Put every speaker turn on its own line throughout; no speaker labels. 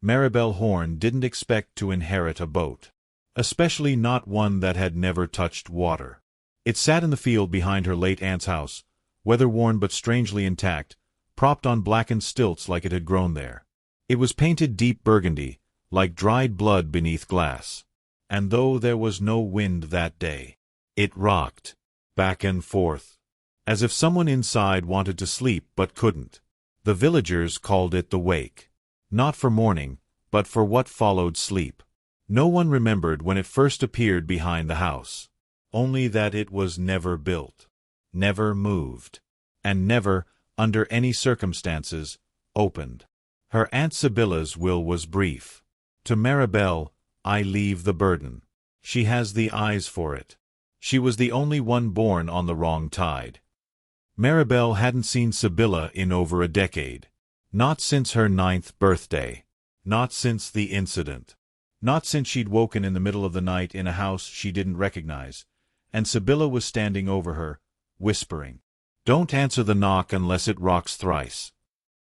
Maribel Horne didn't expect to inherit a boat, especially not one that had never touched water. It sat in the field behind her late aunt's house, weather-worn but strangely intact, propped on blackened stilts like it had grown there. It was painted deep burgundy, like dried blood beneath glass. And though there was no wind that day, it rocked, back and forth, as if someone inside wanted to sleep but couldn't. The villagers called it the wake, not for mourning, but for what followed sleep. No one remembered when it first appeared behind the house, only that it was never built, never moved, and never, under any circumstances, opened. Her Aunt Sybilla's will was brief. To Maribel, I leave the burden. She has the eyes for it. She was the only one born on the wrong tide. Maribel hadn't seen Sybilla in over a decade. Not since her 9th birthday. Not since the incident. Not since she'd woken in the middle of the night in a house she didn't recognize, and Sybilla was standing over her, whispering, "Don't answer the knock unless it rocks thrice."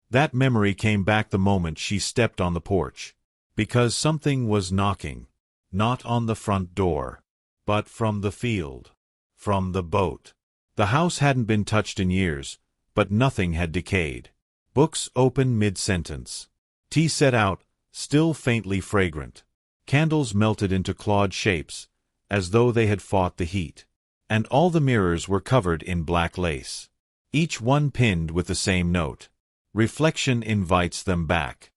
That memory came back the moment she stepped on the porch, because something was knocking, not on the front door, but from the field, from the boat. The house hadn't been touched in years, but nothing had decayed. Books open mid-sentence. Tea set out, still faintly fragrant. Candles melted into clawed shapes, as though they had fought the heat. And all the mirrors were covered in black lace, each one pinned with the same note. Reflection invites them back.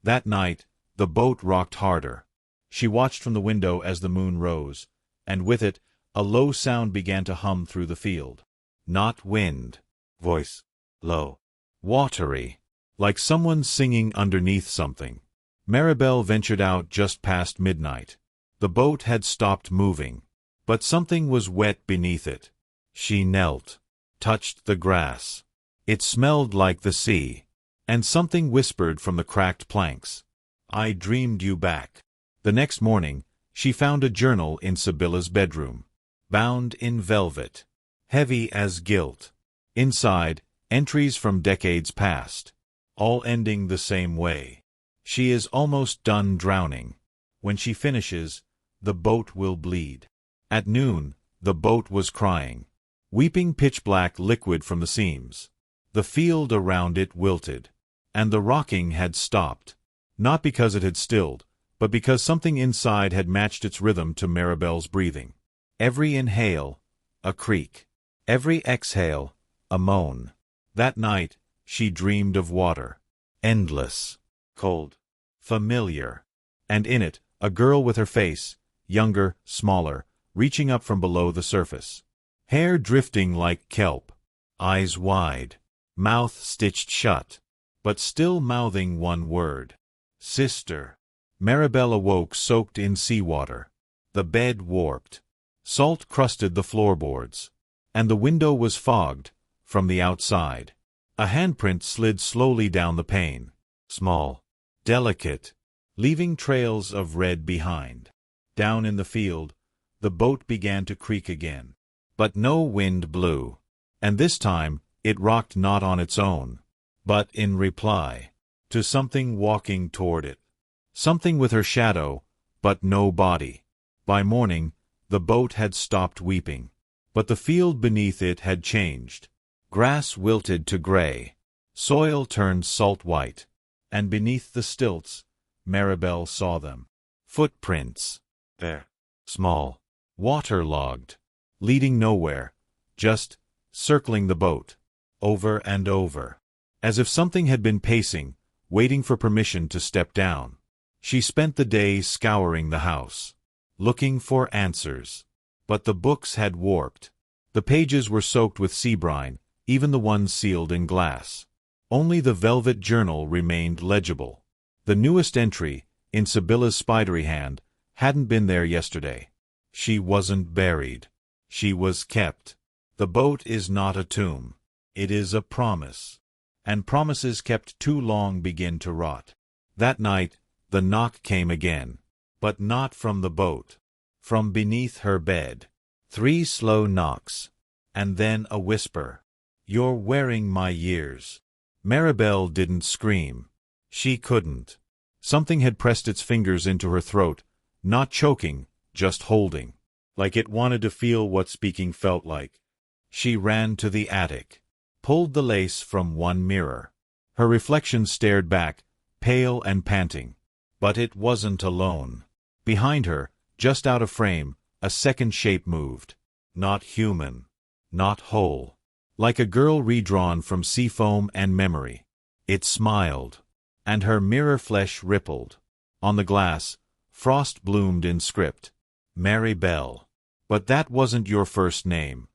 That night, the boat rocked harder. She watched from the window as the moon rose, and with it, a low sound began to hum through the field. Not wind. Voice. Low. Watery. Like someone singing underneath something. Maribel ventured out just past midnight. The boat had stopped moving, but something was wet beneath it. She knelt, touched the grass. It smelled like the sea, and something whispered from the cracked planks. I dreamed you back. The next morning, she found a journal in Sybilla's bedroom, bound in velvet, heavy as gilt. Inside, entries from decades past, all ending the same way. She is almost done drowning. When she finishes, the boat will bleed. At noon, the boat was crying, weeping pitch-black liquid from the seams. The field around it wilted, and the rocking had stopped, not because it had stilled, but because something inside had matched its rhythm to Maribel's breathing. Every inhale, a creak. Every exhale, a moan. That night, she dreamed of water. Endless. Cold. Familiar. And in it, a girl with her face, younger, smaller, reaching up from below the surface. Hair drifting like kelp. Eyes wide. Mouth stitched shut. But still mouthing one word. Sister. Maribel awoke soaked in seawater. The bed warped. Salt crusted the floorboards. And the window was fogged, from the outside. A handprint slid slowly down the pane. Small. Delicate. Leaving trails of red behind. Down in the field, the boat began to creak again. But no wind blew. And this time, it rocked not on its own, but in reply to something walking toward it. Something with her shadow, but no body. By morning, the boat had stopped weeping. But the field beneath it had changed. Grass wilted to gray. Soil turned salt white. And beneath the stilts, Maribel saw them. Footprints. There. Small. Waterlogged. Leading nowhere. Just circling the boat. Over and over. As if something had been pacing, waiting for permission to step down. She spent the day scouring the house, looking for answers. But the books had warped. The pages were soaked with sea brine, even the ones sealed in glass. Only the velvet journal remained legible. The newest entry, in Sybilla's spidery hand, hadn't been there yesterday. She wasn't buried. She was kept. The boat is not a tomb. It is a promise. And promises kept too long begin to rot. That night, the knock came again. But not from the boat. From beneath her bed. 3 slow knocks. And then a whisper. You're wearing my years. Maribel didn't scream. She couldn't. Something had pressed its fingers into her throat, not choking, just holding. Like it wanted to feel what speaking felt like. She ran to the attic, pulled the lace from one mirror. Her reflection stared back, pale and panting. But it wasn't alone. Behind her, just out of frame, a second shape moved. Not human. Not whole. Like a girl redrawn from sea foam and memory. It smiled. And her mirror flesh rippled. On the glass, frost bloomed in script. Maribel. But that wasn't your first name.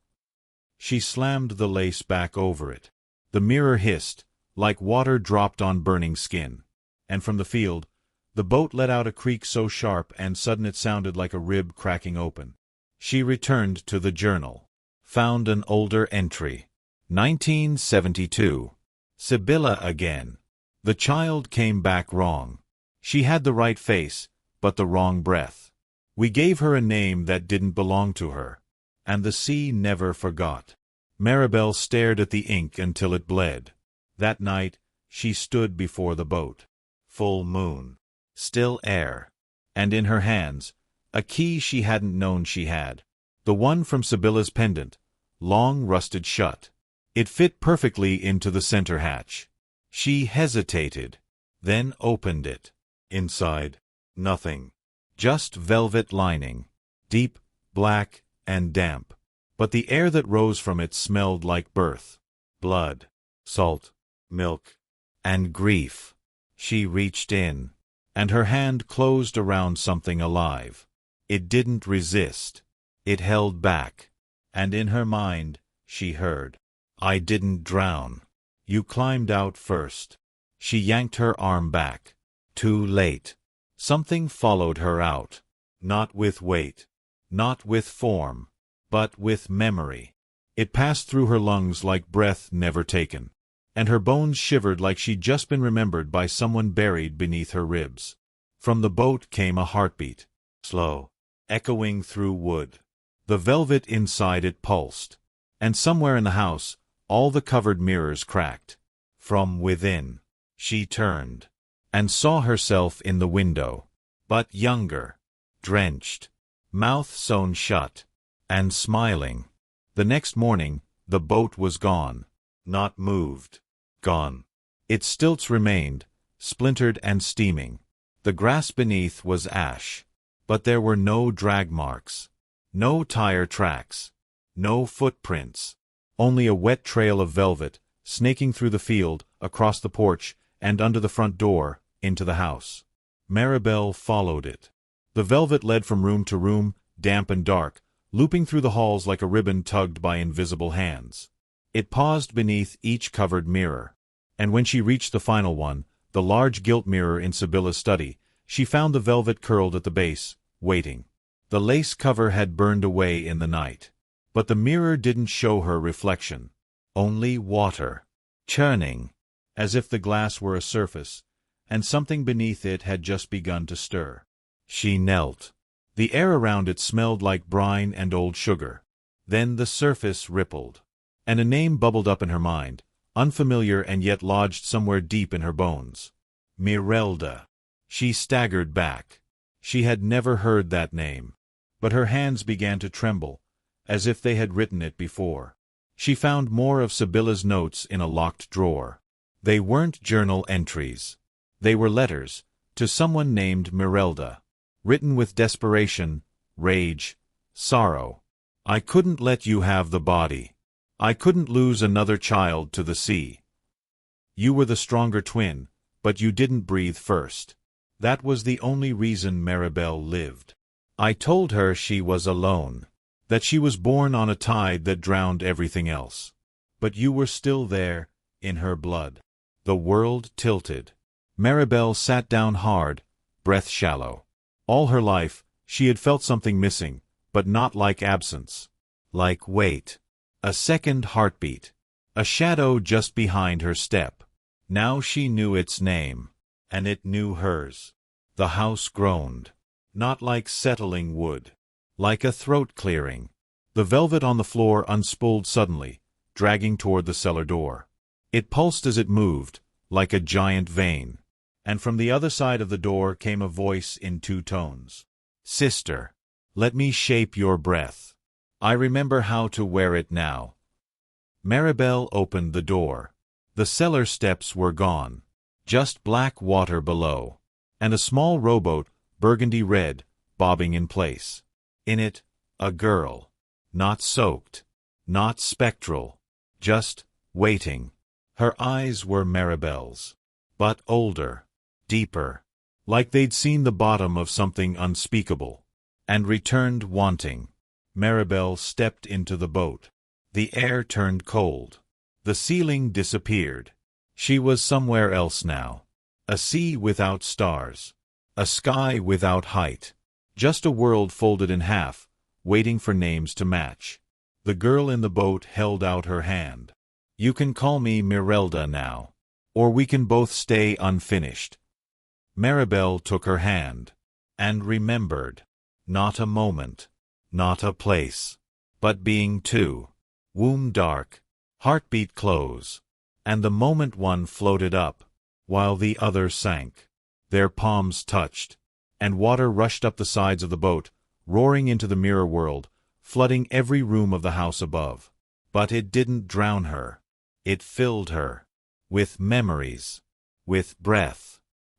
She slammed the lace back over it. The mirror hissed, like water dropped on burning skin. And from the field, the boat let out a creak so sharp and sudden it sounded like a rib cracking open. She returned to the journal. Found an older entry. 1972. Sibylla again. The child came back wrong. She had the right face, but the wrong breath. We gave her a name that didn't belong to her. And the sea never forgot. Maribel stared at the ink until it bled. That night, she stood before the boat. Full moon. Still air. And in her hands, a key she hadn't known she had. The one from Sibylla's pendant, long rusted shut. It fit perfectly into the center hatch. She hesitated, then opened it. Inside, nothing. Just velvet lining. Deep, black, and damp. But the air that rose from it smelled like birth. Blood, salt, milk, and grief. She reached in, and her hand closed around something alive. It didn't resist. It held back. And in her mind, she heard, "I didn't drown. You climbed out first." She yanked her arm back. Too late. Something followed her out. Not with weight. Not with form. But with memory. It passed through her lungs like breath never taken. And her bones shivered like she'd just been remembered by someone buried beneath her ribs. From the boat came a heartbeat. Slow. Echoing through wood. The velvet inside it pulsed. And somewhere in the house, all the covered mirrors cracked. From within, she turned. And saw herself in the window. But younger. Drenched. Mouth sewn shut. And smiling. The next morning, the boat was gone. Not moved. Gone. Its stilts remained, splintered and steaming. The grass beneath was ash. But there were no drag marks. No tire tracks. No footprints. Only a wet trail of velvet, snaking through the field, across the porch, and under the front door, into the house. Maribel followed it. The velvet led from room to room, damp and dark, looping through the halls like a ribbon tugged by invisible hands. It paused beneath each covered mirror. And when she reached the final one, the large gilt mirror in Sibylla's study, she found the velvet curled at the base, waiting. The lace cover had burned away in the night. But the mirror didn't show her reflection. Only water. Churning. As if the glass were a surface, and something beneath it had just begun to stir. She knelt. The air around it smelled like brine and old sugar. Then the surface rippled. And a name bubbled up in her mind, unfamiliar and yet lodged somewhere deep in her bones. Mirelda. She staggered back. She had never heard that name. But her hands began to tremble, as if they had written it before. She found more of Sibylla's notes in a locked drawer. They weren't journal entries. They were letters, to someone named Mirelda, written with desperation, rage, sorrow. "I couldn't let you have the body. I couldn't lose another child to the sea. You were the stronger twin, but you didn't breathe first. That was the only reason Maribel lived. I told her she was alone, that she was born on a tide that drowned everything else. But you were still there, in her blood." The world tilted. Maribel sat down hard, breath shallow. All her life, she had felt something missing, but not like absence. Like weight. A second heartbeat. A shadow just behind her step. Now she knew its name. And it knew hers. The house groaned. Not like settling wood. Like a throat clearing. The velvet on the floor unspooled suddenly, dragging toward the cellar door. It pulsed as it moved, like a giant vein. and from the other side of the door came a voice in two tones. "Sister, let me shape your breath. I remember how to wear it now." Maribel opened the door. The cellar steps were gone. Just black water below, and a small rowboat, burgundy red, bobbing in place. In it, a girl. Not soaked, not spectral, just waiting. Her eyes were Maribel's, but older, deeper, like they'd seen the bottom of something unspeakable, and returned wanting. Maribel stepped into the boat. The air turned cold. The ceiling disappeared. She was somewhere else now. A sea without stars. A sky without height. Just a world folded in half, waiting for names to match. The girl in the boat held out her hand. "You can call me Mirelda now. Or we can both stay unfinished." Maribel took her hand. And remembered. Not a moment. Not a place. But being two. Womb dark. Heartbeat close. And the moment one floated up, while the other sank. Their palms touched. And water rushed up the sides of the boat, roaring into the mirror world, flooding every room of the house above. But it didn't drown her. It filled her. With memories. With breath.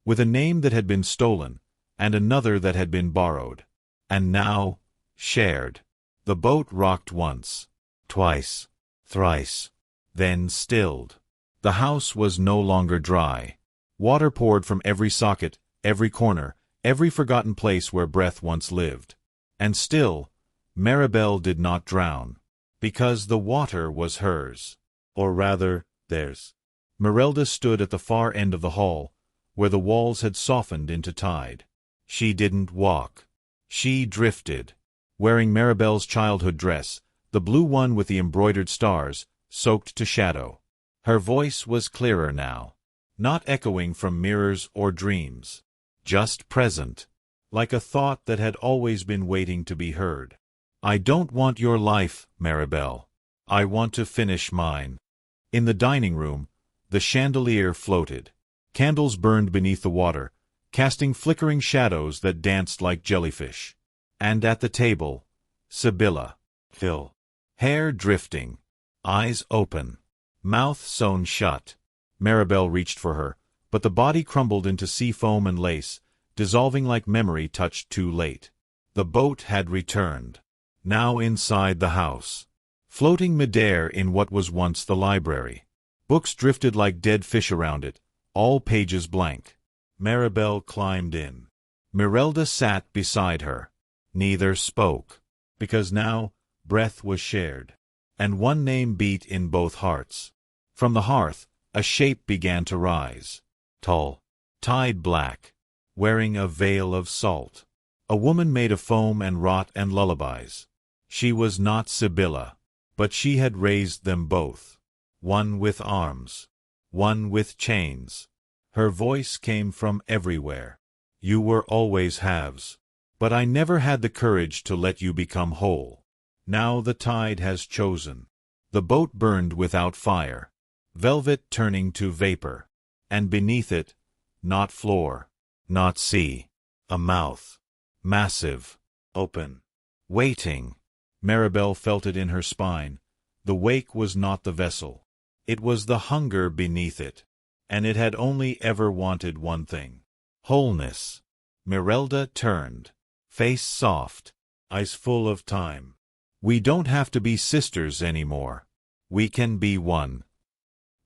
With a name that had been stolen, and another that had been borrowed. And now, shared. The boat rocked once. Twice. Thrice. Then stilled. The house was no longer dry. Water poured from every socket, every corner, every forgotten place where breath once lived. And still, Maribel did not drown, because the water was hers. Or rather, theirs. Mirelda stood at the far end of the hall, where the walls had softened into tide. She didn't walk. She drifted, wearing Maribel's childhood dress, the blue one with the embroidered stars, soaked to shadow. Her voice was clearer now, not echoing from mirrors or dreams, just present, like a thought that had always been waiting to be heard. "I don't want your life, Maribel. I want to finish mine." In the dining room, the chandelier floated. Candles burned beneath the water, casting flickering shadows that danced like jellyfish. And at the table, Sibylla, Phil, hair drifting, eyes open, mouth sewn shut. Maribel reached for her, but the body crumbled into sea foam and lace, dissolving like memory touched too late. The boat had returned, now inside the house, floating midair in what was once the library. Books drifted like dead fish around it, all pages blank. Maribel climbed in. Mirelda sat beside her. Neither spoke, because now breath was shared, and one name beat in both hearts. From the hearth, a shape began to rise. Tall, dyed black, wearing a veil of salt. A woman made of foam and rot and lullabies. She was not Sibylla, but she had raised them both. One with arms, one with chains. Her voice came from everywhere. "You were always halves, but I never had the courage to let you become whole. Now the tide has chosen." The boat burned without fire, velvet turning to vapor, and beneath it, not floor, not sea, a mouth, massive, open, waiting. Maribel felt it in her spine. The wake was not the vessel. It was the hunger beneath it, and it had only ever wanted one thing: wholeness. Mirelda turned, face soft, eyes full of time. "We don't have to be sisters anymore. We can be one."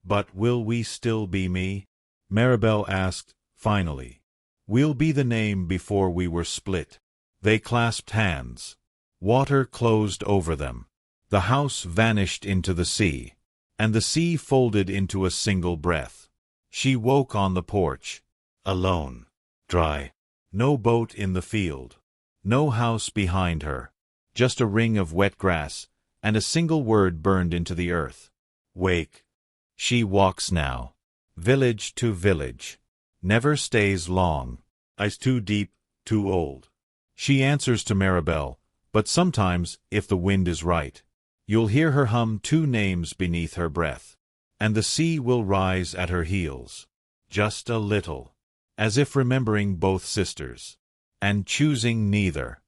"But will we still be me?" Maribel asked, finally. "We'll be the name before we were split." They clasped hands. Water closed over them. The house vanished into the sea, and the sea folded into a single breath. She woke on the porch, alone, dry. No boat in the field. No house behind her. Just a ring of wet grass, and a single word burned into the earth: wake. She walks now, village to village. Never stays long. Eyes too deep, too old. She answers to Maribel, but sometimes, if the wind is right, you'll hear her hum two names beneath her breath. And the sea will rise at her heels. Just a little. as if remembering both sisters, and choosing neither.